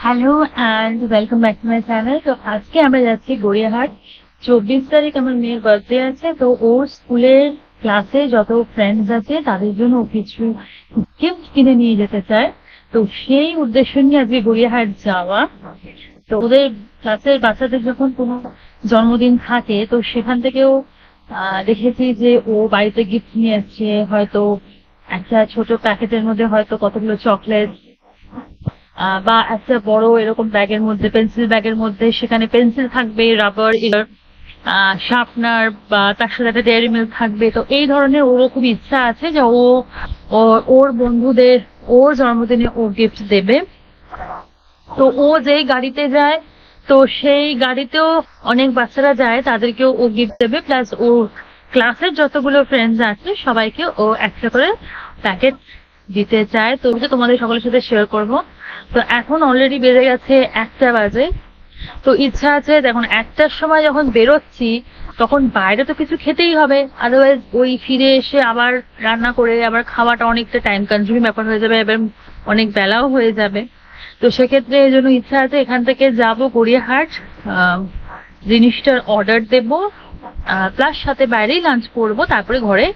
Hello and welcome back to my channel. তো আজকে আমরা যাচ্ছি গড়িয়াহাট। 24 তারিখ আমার মেয়ের বার্থডে আছে, তো ওর স্কুলের ক্লাসে যত ফ্রেন্ডস আছে তাদের জন্য ও কিছু গিফট কিনে নিয়ে যেতে চায়। তো সেই উদ্দেশ্য নিয়ে আজকে গড়িয়াহাট যাওয়া। তো ওদের ক্লাসের বাচ্চাদের যখন কোনো জন্মদিন থাকে তো সেখান থেকেও দেখেছি যে ও বাড়িতে গিফট নিয়ে আসছে, হয়তো একটা ছোট প্যাকেটের মধ্যে হয়তো কতগুলো চকলেট, বা একটা বড় এরকম ব্যাগের মধ্যে, পেন্সিল ব্যাগের মধ্যে, সেখানে পেন্সিল থাকবে, রাবার, শার্পনার, বা তার সাথে একটা ডেয়ারি মিল্ক থাকবে। তো এই ধরনের ওরও খুব ইচ্ছা আছে যে ওর বন্ধুদের ওর জন্মদিনে ও গিফট দেবে। তো ও যেই গাড়িতে যায় তো সেই গাড়িতেও অনেক বাচ্চারা যায়, তাদেরকেও ও গিফট দেবে, প্লাস ও ক্লাসের যতগুলো ফ্রেন্ডস আছে সবাইকে ও একটা করে প্যাকেট দিতে চায়। তো তোমাদের সকলের সাথে শেয়ার করব। তো এখন অলরেডি বেজে গেছে 1টা বাজে। তো ইচ্ছা আছে, দেখুন 1টার সময় যখন বেরোচ্ছি তখন বাইরে তো কিছু খেতেই হবে, আদারওয়াইজ ওই ফিরে এসে আবার রান্না করে আবার খাওয়াটা অনেকটা টাইম কনজিউমিং ব্যাপার হয়ে যাবে, এবার অনেক বেলাও হয়ে যাবে। তো সেক্ষেত্রে এই জন্য ইচ্ছা আছে এখান থেকে যাব গড়িয়াহাট, জিনিসটার অর্ডার দেব, প্লাস সাথে বাইরেই লাঞ্চ করবো, তারপরে ঘরে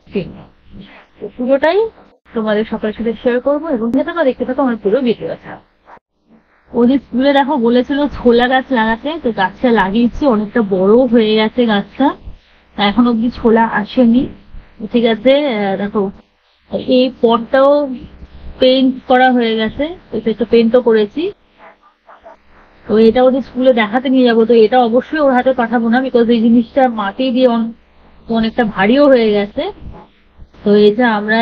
ফিরবো। তো পুরোটাই তোমাদের সকলের সাথে শেয়ার করবো, এবং দেখতে থাকো আমার পুরো ভিডিওটা। ওদের স্কুলে দেখো বলেছিল ছোলা গাছ লাগাতে, তো গাছটা লাগিয়েছি, অনেকটা বড় হয়ে গেছে গাছটা, এখন অব্দি ছোলা আসেনি। ঠিক আছে, দেখো এই পটটাও পেইন্ট করা হয়ে গেছে, একটু পেইন্টও করেছি। তো এটা ওদের স্কুলে দেখাতে নিয়ে যাবো। তো এটা অবশ্যই ওর হাতে পাঠাবো না, বিকজ এই জিনিসটা মাটি দিয়ে অনেকটা ভারীও হয়ে গেছে। তো এটা আমরা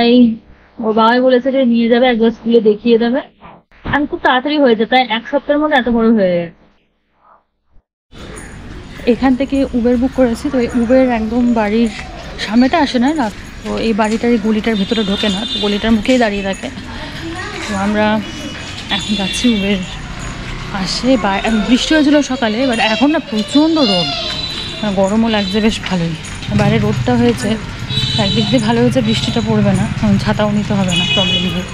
ওর বাবাই বলেছে যে নিয়ে যাবে, একবার স্কুলে দেখিয়ে দেবে। আমি খুব তাড়াতাড়ি হয়েছে, তাই 1 সপ্তাহের মধ্যে এত বড় হয়ে গেছে। এখান থেকে উবের বুক করেছি, তো এই উবের একদম বাড়ির সামনেটা আসে না, তো এই বাড়িটার এই গলিটার ভেতরে ঢোকে না, তো গলিটার মুখেই দাঁড়িয়ে থাকে। তো আমরা এখন যাচ্ছি উবের আসে। বৃষ্টি হয়েছিল সকালে, বাট এখন না প্রচণ্ড রোদ, গরমও লাগছে বেশ ভালোই। বাইরে রোদটা হয়েছে, একদিক দিয়ে ভালো হয়েছে, বৃষ্টিটা পড়বে না, কারণ ছাতাও নিতে হবে না প্রবলেম নেই।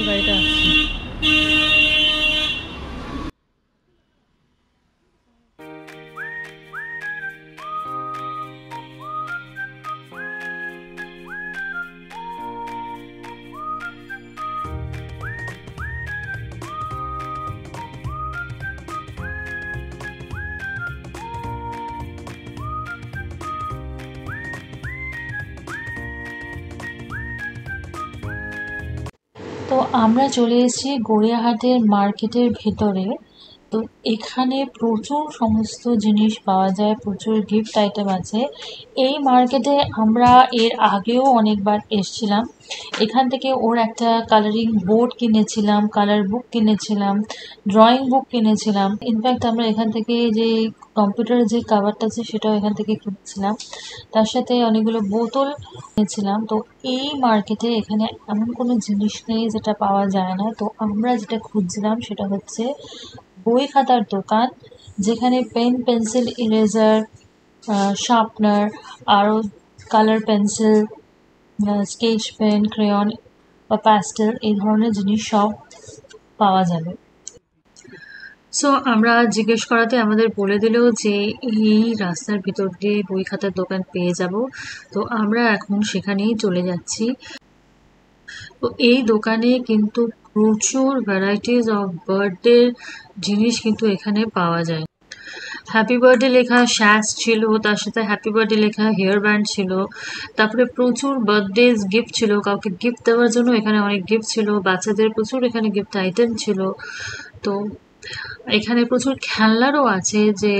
গাড়িটা আসছে। তো আমরা চলে এসেছি গড়িয়াহাটের মার্কেটের ভেতরে। তো এখানে প্রচুর সমস্ত জিনিস পাওয়া যায়, প্রচুর গিফট আইটেম আছে। এই মার্কেটে আমরা এর আগেও অনেকবার এসছিলাম। এখান থেকে ওর একটা কালারিং বোর্ড কিনেছিলাম, কালার বুক কিনেছিলাম, ড্রয়িং বুক কিনেছিলাম। ইনফ্যাক্ট আমরা এখান থেকে যে কম্পিউটারের যে কাভারটা আছে সেটাও এখান থেকে কিনেছিলাম, তার সাথে অনেকগুলো বোতল কিনেছিলাম। তো এই মার্কেটে এখানে এমন কোনো জিনিস নেই যেটা পাওয়া যায় না। তো আমরা যেটা খুঁজছিলাম সেটা হচ্ছে বই খাতার দোকান, যেখানে পেন, পেন্সিল, ইরেজার, শার্পনার, আরও colour pencil, sketch pen, crayon বা প্যাস্টেল, এই ধরনের জিনিস সব পাওয়া যাবে। সো আমরা জিজ্ঞেস করাতে আমাদের বলে দিল যে এই রাস্তার ভিতর দিয়ে বই খাতার দোকান পেয়ে যাব। তো আমরা এখন সেখানেই চলে যাচ্ছি। তো এই দোকানে কিন্তু প্রচুর ভ্যারাইটিস অফ বার্থডে জিনিস কিন্তু এখানে পাওয়া যায়। হ্যাপি বার্থডে লেখা শ্যাস ছিল, তার সাথে হ্যাপি বার্থডে লেখা হেয়ার ব্যান্ড ছিল, তারপরে প্রচুর বার্থডে গিফট ছিল, কাউকে গিফট দেওয়ার জন্য এখানে অনেক গিফট ছিল, বাচ্চাদের প্রচুর এখানে গিফট আইটেম ছিল। তো এখানে প্রচুর খেলনারও আছে যে,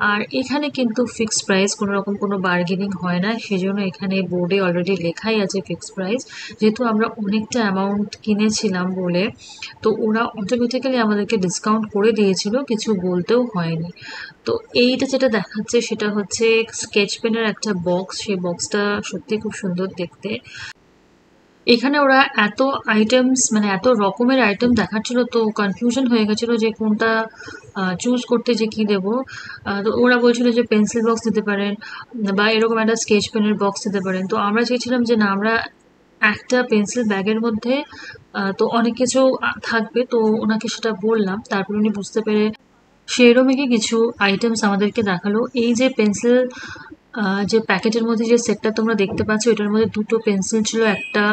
আর এখানে কিন্তু ফিক্সড প্রাইস, কোনো রকম কোনো বার্গেনিং হয় না, সেজন্য এখানে বোর্ডে অলরেডি লেখাই আছে ফিক্সড প্রাইস। যেহেতু আমরা অনেকটা অ্যামাউন্ট কিনেছিলাম বলে, তো ওরা অটোমেটিক্যালি আমাদেরকে ডিসকাউন্ট করে দিয়েছিল, কিছু বলতেও হয়নি। তো এইটা যেটা দেখাচ্ছে সেটা হচ্ছে স্কেচ পেনের একটা বক্স, সেই বক্সটা সত্যি খুব সুন্দর দেখতে। এখানে ওরা এত আইটেমস, মানে এত রকমের আইটেম দেখাচ্ছিল, তো কনফিউশন হয়ে গেছিলো যে কোনটা চুজ করতে, যে কি দেবো। তো ওরা বলছিল যে পেন্সিল বক্স দিতে পারেন, বা এরকম একটা স্কেচ পেনের বক্স দিতে পারেন। তো আমরা চেয়েছিলাম যে না, আমরা একটা পেন্সিল ব্যাগের মধ্যে তো অনেক কিছু থাকবে, তো ওনাকে সেটা বললাম, তারপর উনি বুঝতে পেরে সেরকমই কিছু আইটেমস আমাদেরকে দেখালো। এই যে পেন্সিল যে প্যাকেটের মধ্যে যে সেটটা তোমরা দেখতে পাচ্ছ, এটার মধ্যে দুটো পেন্সিল ছিল, একটা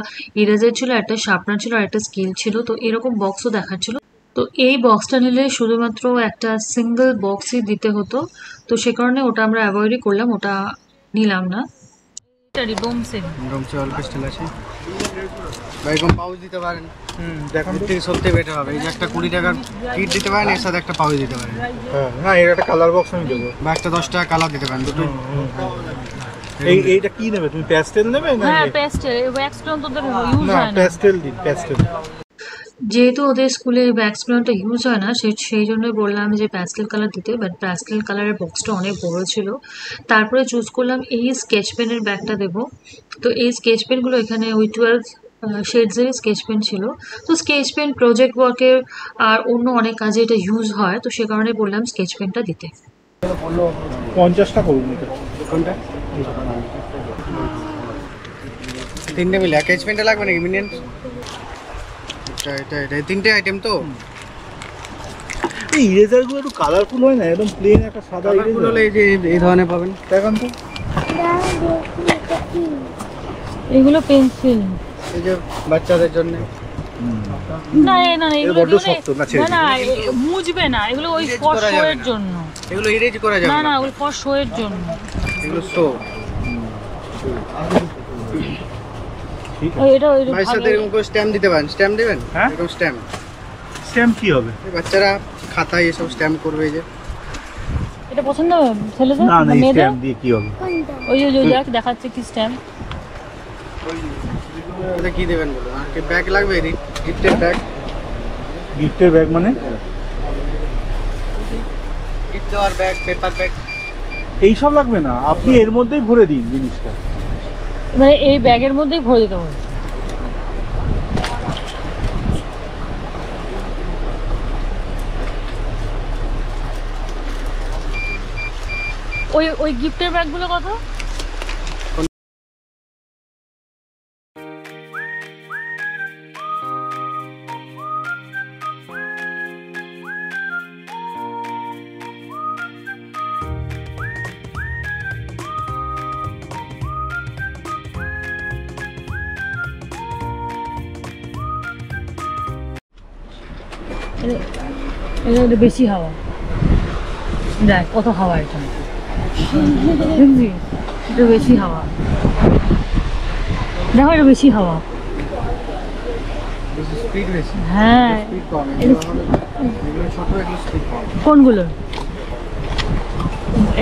ইরেজার ছিল, একটা শার্পনার ছিল, আর একটা স্কেল ছিল। তো এরকম বক্সও দেখাচ্ছিল। তো এই বক্সটা নিলে শুধুমাত্র একটা সিঙ্গেল বক্সই দিতে হতো, তো সে কারণে ওটা আমরা অ্যাভয়েডই করলাম, ওটা নিলাম না। ডোমসে অল্প স্টাইল আছে বা এরকম পাউচ দিতে পারেন। দেখুন থেকে সত্যি বেটার হবে। এই যে একটা 20 টাকার কিট দিতে পারেন, এর সাথে একটা পাউচ দিতে পারেন। হ্যাঁ, না এর একটা কালার বক্স আমি দেবো, বা একটা 10 টাকা কালার দিতে পারেন দুটো। এইটা কি নেবে তুমি, প্যাস্টেল নেবে না? হ্যাঁ প্যাস্টেল, ওয়্যাক্স পেন তো ইউজ না হয় না। প্যাস্টেল দিন, প্যাস্টেল। যেহেতু ওদের স্কুলে ওয়্যাক্স পেনটা ইউজ হয় না, সেই জন্যই বললাম যে প্যাস্টেল কালার দিতে, বাট প্যাস্টেল কালারের বক্সটা অনেক বড় ছিল। তারপরে চুজ করলাম এই স্কেচ পেনের ব্যাগটা দেবো। তো এই স্কেচ পেনগুলো এখানে ওই 12 শেডসেরই স্কেচ পেন ছিল। তো স্কেচ পেন প্রজেক্ট ওয়ার্কের আর অন্য অনেক কাজে এটা ইউজ হয়, তো সে কারণে বললাম স্কেচ পেনটা দিতে। 50টা করুন এটা। কোনটা? তিনটে মিলে এক পেনটা লাগবে নাকি মিনিয়ান? এটা তিনটে আইটেম তো। এই ইরেজার গুলো একটু কালারফুল হয় না, একদম প্লেন একটা সাদা কালারফুল হলে ইরেজার এই যে এই ধরনের পাবেন। দেখান তো। এগুলো পেন্সিল এই যে বাচ্চাদের জন্য। না না এগুলো বড্ড শক্ত, না ছেড়ে না মুজবে না, এগুলো ওই Erase ফর করা শো যাবে এর না। জন্য। এগুলো ইরেজ করা যাবে না না, না ওই ফর শো এর জন্য। এগুলো শো। ঠিক ওই আছে। এটা ওই ভাইয়ের সাথে এরকম করে স্ট্যাম্প দিতে পারেন। স্ট্যাম্প দিবেন? হ্যাঁ? এরকম স্ট্যাম্প। স্ট্যাম্প কি হবে? বাচ্চারা খাতায় এসব স্ট্যাম্প করবে। এই যে এটা পছন্দ হবে ছেলেদের না না, না মেয়েদের? স্ট্যাম্প দিয়ে কি হবে? ওই যে দেখ দেখাচ্ছে কি স্ট্যাম্প। এটা কি দেবেন বলুন? আর কি ব্যাগ লাগবে? গিফটের ব্যাগ। গিফটের ব্যাগ মানে? গিফট দেওয়ার ব্যাগ, পেপার ব্যাগ। এইসব লাগবে না, আপনি এর মধ্যেই ভরে দিন জিনিসটা। মানে এই ব্যাগের মধ্যেই ভরে দিতে হবে। ওই ওই গিফটের ব্যাগগুলো কত? এটা বেশি হাওয়া, দেখ কত হাওয়া এটা, বুঝলি? এটা বেশি হাওয়া, দেখো এটা বেশি হাওয়া। স্পিড বেশি। হ্যাঁ স্পিড কম। এগুলো ছোট, এগুলো স্পিড কম। কোনগুলো?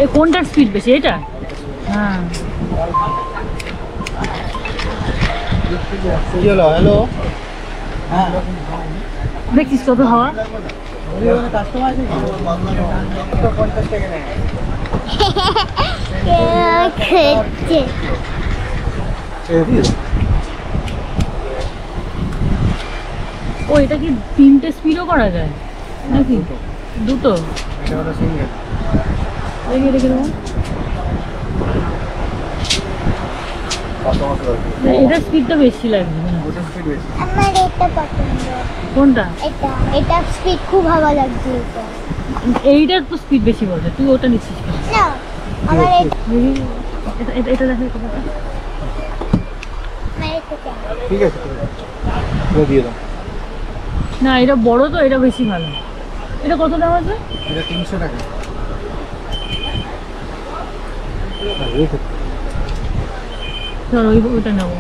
এই কোনটার স্পিড বেশি? এটা? হ্যাঁ কি হলো? হ্যালো। হ্যাঁ দেখছিস কত হাওয়া। কাস্টমার আছে 50 টাকা নেয়। ও এটা কি 3টে স্পিডও করা যায় নাকি? দুটো? এটা হলো সিঙ্গেল। দেখি দেখি দেবো। এটা স্পিডটা বেশি লাগবে মনে হয়। ওটা স্পিড বেশি। আমার এটা পছন্দ। কোনটা? এটা স্পিড খুব ভালো লাগছে এটা। এইটার তো স্পিড বেশি বলছে, তুই ওটা নিচ্ছিস কেন? না আমার এটা দেখি এটা দেখে কতটা। আমার এটা চাই। ঠিক আছে, এটা দিয়ে দাও। না এটা বড় তো, এটা বেশি ভালো। এটা কত দাম আছে? এটা 300 টাকা। ধর ওইটা নেবো।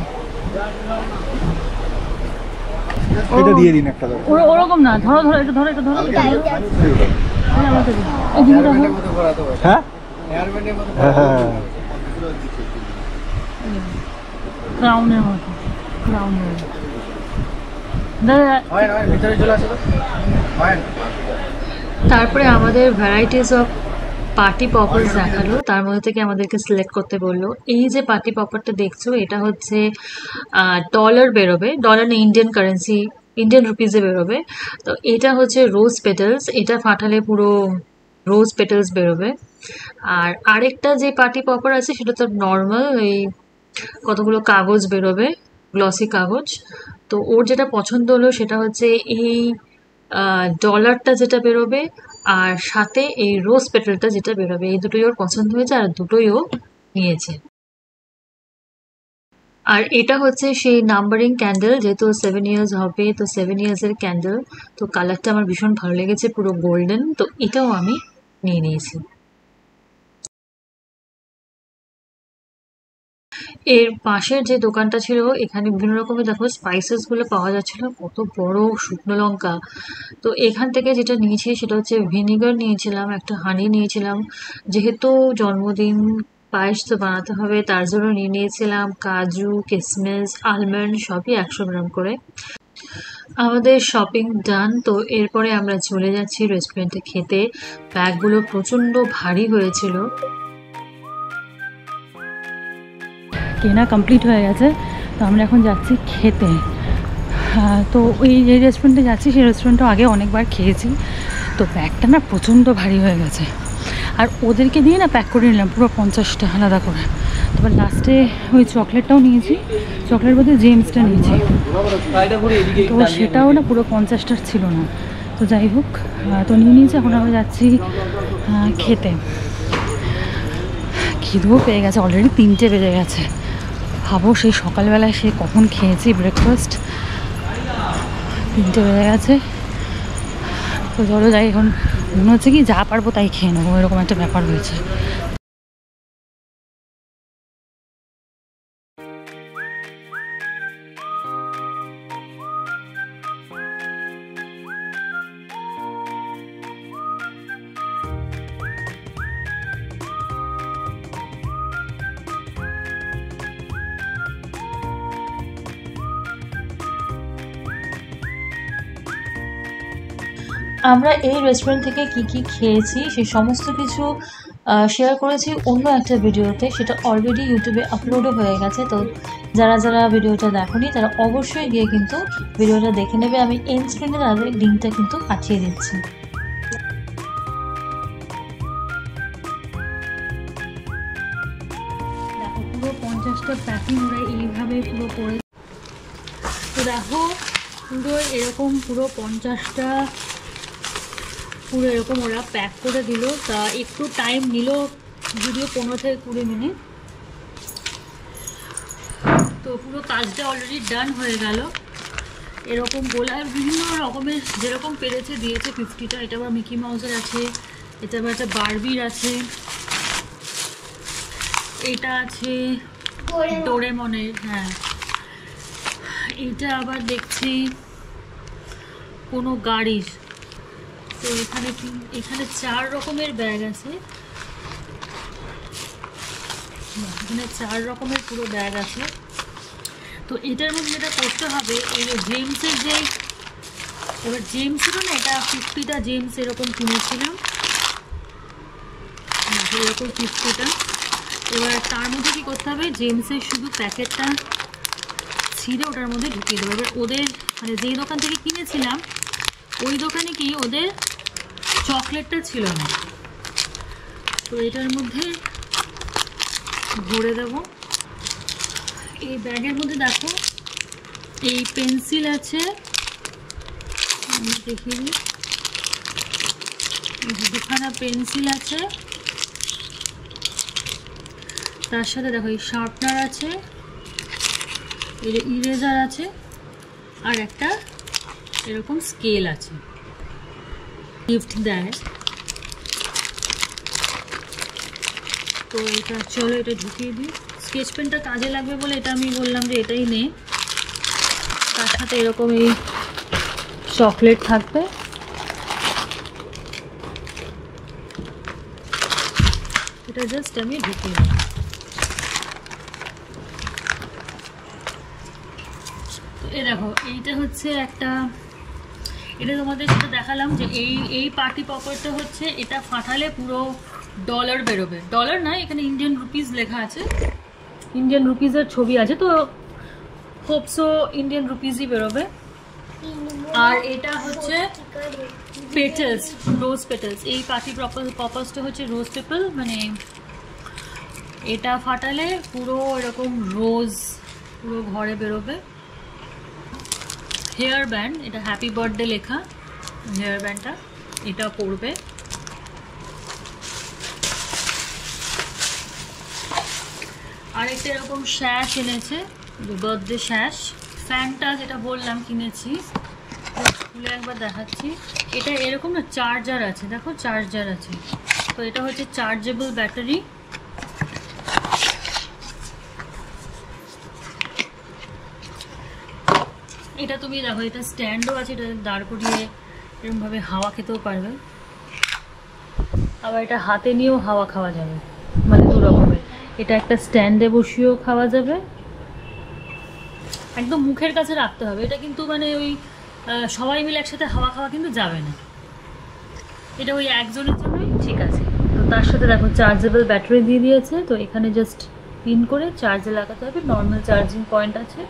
এটা দিয়ে দিন একটা দাও। ওরকম না, ধরো ধরো এটা ধরো, এটা ধরো, এটা ধরো। এই আমাকে দিন। এই জিনিসটা এয়ারব্যান্ডের মতো ঘোরাতে পারে। হ্যাঁ এয়ারব্যান্ডের মতো হ্যাঁ হ্যাঁ। ক্রাউনের মতো, ক্রাউনের মতো। দাদা হয় না, ভিতরে চলে আসো তো। হয় না। তারপরে আমাদের ভ্যারাইটিস অফ পার্টি পপার্স দেখালো, তার মধ্যে থেকে আমাদেরকে সিলেক্ট করতে বললো। এই যে পার্টি পপারটা দেখছো, এটা হচ্ছে ডলার বেরোবে, ডলার না ইন্ডিয়ান কারেন্সি, ইন্ডিয়ান রুপিজে বেরোবে। তো এটা হচ্ছে রোজ পেটালস, এটা ফাটালে পুরো রোজ পেটালস বেরোবে। আর আরেকটা যে পার্টি পপার আছে সেটা তো নর্মাল, এই কতগুলো কাগজ বেরোবে, গ্লসি কাগজ। তো ওর যেটা পছন্দ হলো সেটা হচ্ছে এই ডলারটা যেটা বেরোবে, আর সাথে এই রোজ পেটালটা যেটা বেরোবে, এই দুটোই ওর পছন্দ হয়েছে আর দুটোই ও নিয়েছে। আর এটা হচ্ছে সেই নাম্বারিং ক্যান্ডেল, যেহেতু 7 ইয়ার্স হবে, তো 7 ইয়ার্সের ক্যান্ডেল। তো কালারটা আমার ভীষণ ভালো লেগেছে, পুরো গোল্ডেন, তো এটাও আমি নিয়ে নিয়েছি। এর পাশের যে দোকানটা ছিল, এখানে বিভিন্ন রকমের দেখো স্পাইসেস গুলো পাওয়া যাচ্ছিল, কত বড় শুকনো লঙ্কা। তো এখান থেকে যেটা নিয়েছি সেটা হচ্ছে ভিনিগার নিয়েছিলাম, একটা হানি নিয়েছিলাম, যেহেতু জন্মদিন পায়েস তো বানাতে হবে, তার জন্য নিয়ে নিয়েছিলাম কাজু, কিশমিশ, আলমন্ড সবই 100 গ্রাম করে। আমাদের শপিং ডান। তো এরপরে আমরা চলে যাচ্ছি রেস্টুরেন্টে খেতে। ব্যাগগুলো প্রচন্ড ভারী হয়েছিল। কেনা কমপ্লিট হয়ে গেছে, তো আমরা এখন যাচ্ছি খেতে। তো ওই যে রেস্টুরেন্টে যাচ্ছি সেই রেস্টুরেন্টও আগে অনেকবার খেয়েছি, তো ব্যাগটা না প্রচণ্ড ভারী হয়ে গেছে। আর ওদেরকে দিয়ে না প্যাক করে নিলাম পুরো 50টা আলাদা করে। তারপর লাস্টে ওই চকলেটটাও নিয়েছি, চকলেট বলতে জেমসটা নিয়েছি, তো সেটাও না পুরো 50টার ছিল না। তো যাই হোক, তো নিয়ে নিয়েছি। এখন আমরা যাচ্ছি খেতে। খিদেও পেয়ে গেছে, অলরেডি 3টে বেজে গেছে। ভাবো সেই সকালবেলায় সে কখন খেয়েছি ব্রেকফাস্ট, 3টে বেজে গেছে। তো চলো যাই, এখন মনে হচ্ছে কি যা পারবো তাই খেয়ে নেবো, এরকম একটা ব্যাপার হয়েছে। আমরা এই রেস্টুরেন্ট থেকে কি কি খেয়েছি সেই সমস্ত কিছু শেয়ার করেছি অন্য একটা ভিডিওতে, সেটা অলরেডি ইউটিউবে আপলোডও হয়ে গেছে। তো যারা যারা ভিডিওটা দেখোনি তারা অবশ্যই গিয়ে কিন্তু ভিডিওটা দেখে নেবে। আমি এন্ড স্ক্রিনে তাদের লিঙ্কটা কিন্তু পাঠিয়ে দিচ্ছি। দেখো পুরো 50টা প্যাকিং ওরা এইভাবে পুরো করে, তো দেখো পুরো এরকম পুরো 50টা পুরো এরকম ওরা প্যাক করে দিল। তা একটু টাইম নিল, যদিও 15 থেকে 20 মিনিট। তো পুরো কাজটা অলরেডি ডান হয়ে গেল। এরকম গোলার বিভিন্ন রকমের যেরকম পেরেছে দিয়েছে 50টা। এটা আবার মিকি মাউসের আছে, এটা আবার একটা বারবির আছে, এটা আছে ডোরেমনের, হ্যাঁ। এটা আবার দেখছি কোনো গাড়ির। তো এখানে 4 রকমের ব্যাগ আছে, এখানে 4 রকমের পুরো ব্যাগ আছে। তো এটার মধ্যে যেটা করতে হবে, এই জেমসের যে, এবার জেমসেরও না এটা 50টা জেমস এরকম কিনেছিলাম, এরকম 50টা। এবার তার মধ্যে কি করতে হবে, জেমসের শুধু প্যাকেটটা ছিঁড়ে ওটার মধ্যে ঢুকিয়ে দেবো। এবার ওদের মানে যেই দোকান থেকে কিনেছিলাম ওই দোকানে কি ওদের চকলেটটা ছিল না, তো এটার মধ্যে ভরে দেব। এই ব্যাগের মধ্যে দেখো এই পেন্সিল আছে, আমি দেখিয়ে দিই, 2খানা পেন্সিল আছে, তার সাথে দেখো এই শার্পনার আছে, এই ইরেজার আছে, আর একটা এরকম স্কেল আছে, গিফট দেয়। তো এটা চলো এটা ঢুকিয়ে দিই। স্কেচ পেনটা কাজে লাগবে বলে এটা আমি বললাম যে এটাই নে। তার সাথে এরকম এই চকলেট থাকবে, এটা জাস্ট আমি ঢুকিয়ে দিই। তো এই দেখো এইটা হচ্ছে একটা, এটা তোমাদের যেটা দেখালাম যে এই পার্টি পপারটা হচ্ছে, এটা ফাটালে পুরো ডলার বেরোবে। ডলার না, এখানে ইন্ডিয়ান রুপিস লেখা আছে, ইন্ডিয়ান রুপিসের ছবি আছে, তো হোপসো ইন্ডিয়ান রুপিসই বেরোবে। আর এটা হচ্ছে পেটেলস, রোজ পেটেলস। এই পার্টি পপার্সটা হচ্ছে রোজ পেপল, মানে এটা ফাটালে পুরো এরকম রোজ পুরো ঘরে বেরোবে। হেয়ার ব্যান্ড, এটা হ্যাপি বার্থডে লেখা হেয়ার ব্যান্ডটা, এটা পরবে। আর একটা এরকম শ্যাশ এনেছে, বার্থডে শ্যাশ। ফ্যানটা যেটা বললাম কিনেছি, খুলে একবার দেখাচ্ছি। এটা এরকম না চার্জার আছে, দেখো চার্জার আছে। তো এটা হচ্ছে চার্জেবল ব্যাটারি। এটা তুমি দেখো, এটা স্ট্যান্ডও আছে, এটা দাঁড় করিয়ে এরকমভাবে হাওয়া খেতেও পারবে। আবার এটা হাতে নিয়েও হাওয়া খাওয়া যাবে, মানে দু রকমের। এটা একটা স্ট্যান্ডে বসিয়েও খাওয়া যাবে, একদম মুখের কাছে রাখতে হবে। এটা কিন্তু মানে ওই সবাই মিলে একসাথে হাওয়া খাওয়া কিন্তু যাবে না, এটা ওই একজনের জন্যই ঠিক আছে। তো তার সাথে দেখো চার্জেবল ব্যাটারি দিয়ে দিয়েছে। তো এখানে জাস্ট পিন করে চার্জে লাগাতে হবে, নর্মাল চার্জিং পয়েন্ট আছে।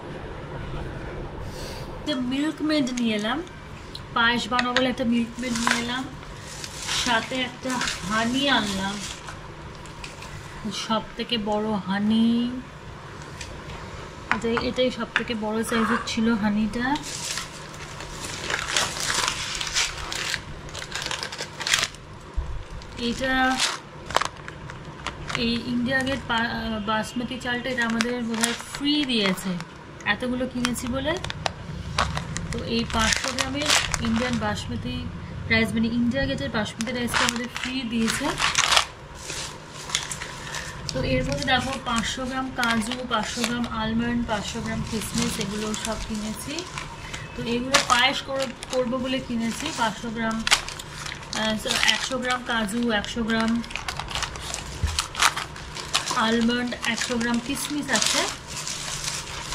মিল্কমেড নিয়ে এলাম, পায়েস বানাবো বলে একটা মিল্কমেড নিয়ে এলাম। সাথে একটা হানি আনলাম, সব থেকে বড় হানি, এটাই সব থেকে বড় সাইজের ছিল হানিটা। এটা এই ইন্ডিয়া গেট বাসমতি চালটা, এটা আমাদের বোধহয় ফ্রি দিয়েছে, এতগুলো কিনেছি বলে। তো এই 500 গ্রামের ইন্ডিয়ান বাসমতি রাইস, মানে ইন্ডিয়া গেটের বাসমতি রাইসটা আমাদের ফ্রি দিয়েছে। তো এর মধ্যে দেখো 500 গ্রাম কাজু, 500 গ্রাম আলমন্ড, 500 গ্রাম কিশমিশ, এগুলো সব কিনেছি। তো এগুলো পায়েস করবো বলে কিনেছি। 500 গ্রাম 100 গ্রাম কাজু, 100 গ্রাম আলমন্ড, 100 গ্রাম কিশমিশ আছে।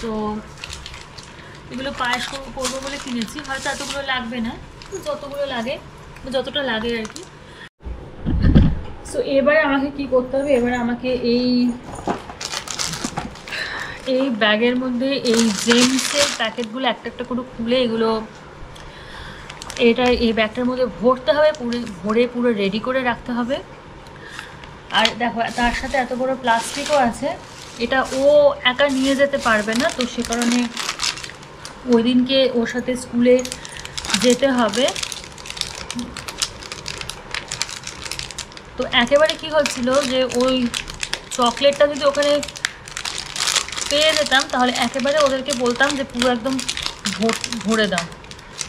তো এগুলো পায়েস করবো বলে কিনেছি। হয়তো এতগুলো লাগবে না, যতগুলো লাগে, যতটা লাগে আর কি। সো এবারে আমাকে কি করতে হবে, এবারে আমাকে এই ব্যাগের মধ্যে এই জেমসের প্যাকেটগুলো একটা একটা করে খুলে এগুলো এই ব্যাগটার মধ্যে ভরতে হবে, ভরে পুরো রেডি করে রাখতে হবে। আর দেখো তার সাথে এত বড় প্লাস্টিকও আছে, এটা ও একা নিয়ে যেতে পারবে না। তো সে কারণে ওই দিনকে ওর সাথে স্কুলে যেতে হবে। তো একেবারে কি হচ্ছিল যে ওই চকলেটটা যদি ওখানে পেয়ে যেতাম, তাহলে একেবারে ওদেরকে বলতাম যে পুরো একদম ভরে দাও,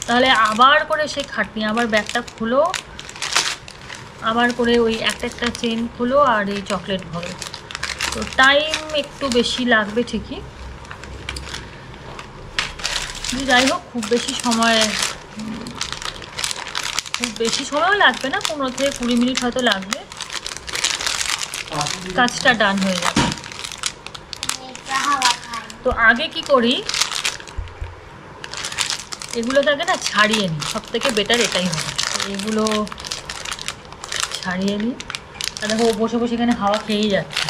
তাহলে আবার করে সেই খাটনি, আবার ব্যাগটা খুলো, আবার করে ওই একটা চেন খুলো আর এই চকলেট ভরো। তো টাইম একটু বেশি লাগবে ঠিকই, যাই হোক খুব বেশি সময়ও লাগবে না, 15 থেকে 20 মিনিট হয়তো লাগবে, কাজটা ডান হয়ে যাবে। তো আগে কি করি, এগুলোকে না ছাড়িয়ে নিই, সব থেকে বেটার এটাই হবে। এগুলো ছাড়িয়ে নিই। আর দেখো বসে বসে এখানে হাওয়া খেয়েই যাচ্ছে,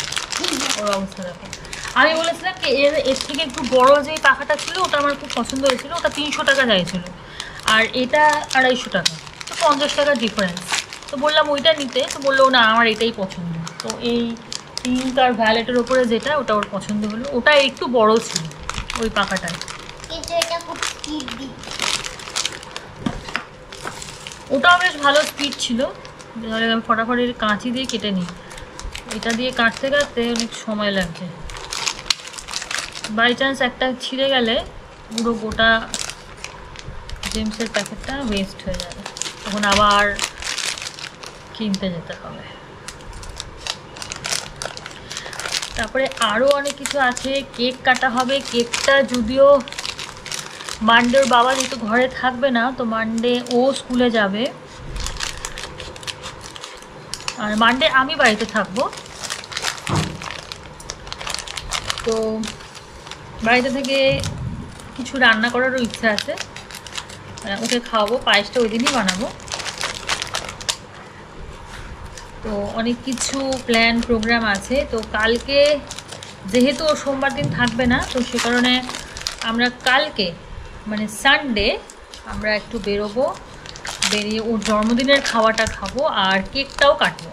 ওর অবস্থা দেখো। আমি বলেছিলাম কি এর থেকে একটু বড় যে পাখাটা ছিল ওটা আমার খুব পছন্দ হয়েছিল, ওটা 300 টাকা চাইছিল, আর এটা 250 টাকা, তো 50 টাকার ডিফারেন্স। তো বললাম ওইটা নিতে, তো বললো না আমার এটাই পছন্দ। তো এই পিঙ্ক আর ভ্যালেটের ওপরে যেটা, ওটা ওর পছন্দ হলো, ওটা একটু বড় ছিল ওই পাখাটায়, ওটাও বেশ ভালো স্পিড ছিল। তাহলে আমি ফটাফট কাঁচি দিয়ে কেটে নিই, এটা দিয়ে কাটতে কাটতে অনেক সময় লাগছে। বাই চান্স একটা ছিঁড়ে গেলে পুরো গোটা জেমসের প্যাকেটটা ওয়েস্ট হয়ে যাবে, তখন আবার কিনতে যেতে হবে। তারপরে আরও অনেক কিছু আছে, কেক কাটা হবে। কেকটা যদিও মানডে ওর বাবা যেহেতু ঘরে থাকবে না, তো মানডে ও স্কুলে যাবে, আর মানডে আমি বাড়িতে থাকবো। তো বাড়িতে থেকে কিছু রান্না করারও ইচ্ছা আছে, ওকে খাওয়াবো, পায়েসটা ওই দিনই বানাবো। তো অনেক কিছু প্ল্যান প্রোগ্রাম আছে। তো কালকে যেহেতু ও সোমবার দিন থাকবে না, তো সে কারণে আমরা কালকে মানে সানডে আমরা একটু বেরোবো, বেরিয়ে ওর জন্মদিনের খাওয়াটা খাবো আর কেকটাও কাটবো।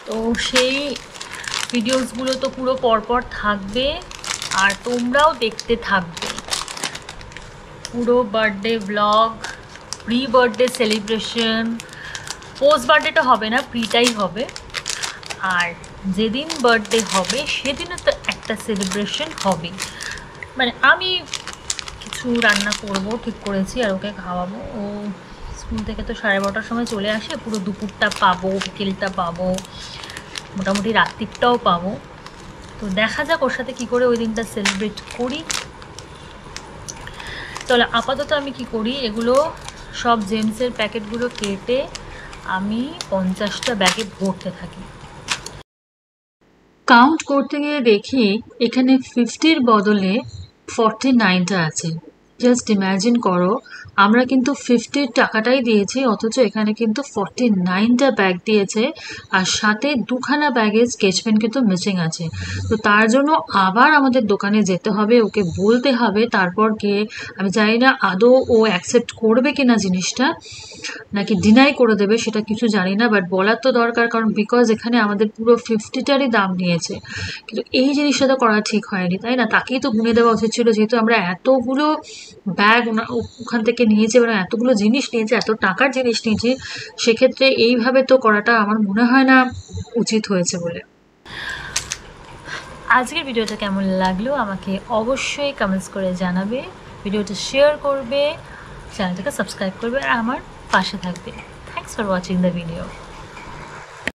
তো সেই ভিডিওসগুলো তো পুরো পরপর থাকবে আর তোমরাও দেখতে থাকবে। পুরো birthday blog, pre birthday celebration, post বার্থডেটা হবে না, প্রিটাই হবে। আর যেদিন বার্থডে হবে সেদিনও তো একটা সেলিব্রেশন হবে। মানে আমি কিছু রান্না করব ঠিক করেছি আর ওকে খাওয়াবো। ও স্কুল থেকে তো 12:30টার সময় চলে আসে, পুরো দুপুরটা পাবো, বিকেলটা পাবো, মোটামুটি রাত্রিটাও পাবো। তো দেখা যাক ওর সাথে কী করে ওই দিনটা সেলিব্রেট করি। তাহলে আপাতত আমি কি করি, এগুলো সব জেমসের প্যাকেটগুলো কেটে আমি 50টা ব্যাগে ভরতে থাকি। কাউন্ট করতে গিয়ে দেখি এখানে 50-র বদলে 49টা আছে। জাস্ট ইম্যাজিন করো, আমরা কিন্তু 50-র টাকাটাই দিয়েছি, অথচ এখানে কিন্তু 49টা ব্যাগ দিয়েছে, আর সাথে 2খানা ব্যাগের স্কেচ পেন কিন্তু মিসিং আছে। তো তার জন্য আবার আমাদের দোকানে যেতে হবে, ওকে বলতে হবে, তারপর গিয়ে আমি জানি না আদৌ ও অ্যাকসেপ্ট করবে কিনা জিনিসটা, নাকি ডিনাই করে দেবে সেটা কিছু জানি না, বাট বলার তো দরকার, কারণ বিকজ এখানে আমাদের পুরো 50টারই দাম নিয়েছে। কিন্তু এই জিনিসটা তো করা ঠিক হয়নি, তাই না? তাকেই তো গুনে দেওয়া উচিত ছিল, যেহেতু আমরা এতগুলো ব্যাগ ওখান থেকে নিয়েছি, মানে এতগুলো জিনিস নিয়েছি, এত টাকার জিনিস নিয়েছি, সেক্ষেত্রে এইভাবে তো করাটা আমার মনে হয় না উচিত হয়েছে বলে। আজকের ভিডিওটা কেমন লাগলো আমাকে অবশ্যই কমেন্টস করে জানাবে, ভিডিওটা শেয়ার করবে, চ্যানেলটাকে সাবস্ক্রাইব করবে আর আমার পাশে থাকবে। Thanks for watching the video.